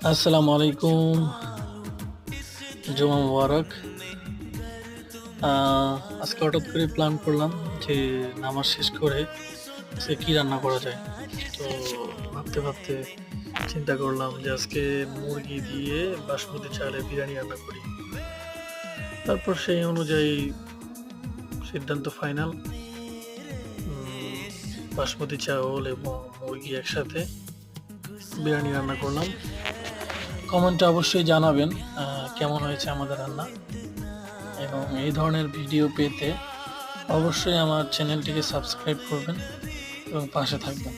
আসসালামু আলাইকুম। জুমা মুবারক। আজকে হঠাৎ করে প্ল্যান করলাম যে নামাজ শেষ করে আজকে কি রান্না করা যায়। তো ভাবতে চিন্তা করলাম যে আজকে মুরগি দিয়ে বাসমতি চালের বিরিয়ানি রান্না করি। তারপর সেই অনুযায়ী সিদ্ধান্ত ফাইনাল। বাসমতি চাউল এবং মুরগি একসাথে বিরিয়ানি রান্না করলাম। কমেন্টে অবশ্যই জানাবেন কেমন হয়েছে আমাদের রান্না, এবং এই ধরনের ভিডিও পেতে অবশ্যই আমার চ্যানেলটিকে সাবস্ক্রাইব করবেন এবং পাশে থাকবেন।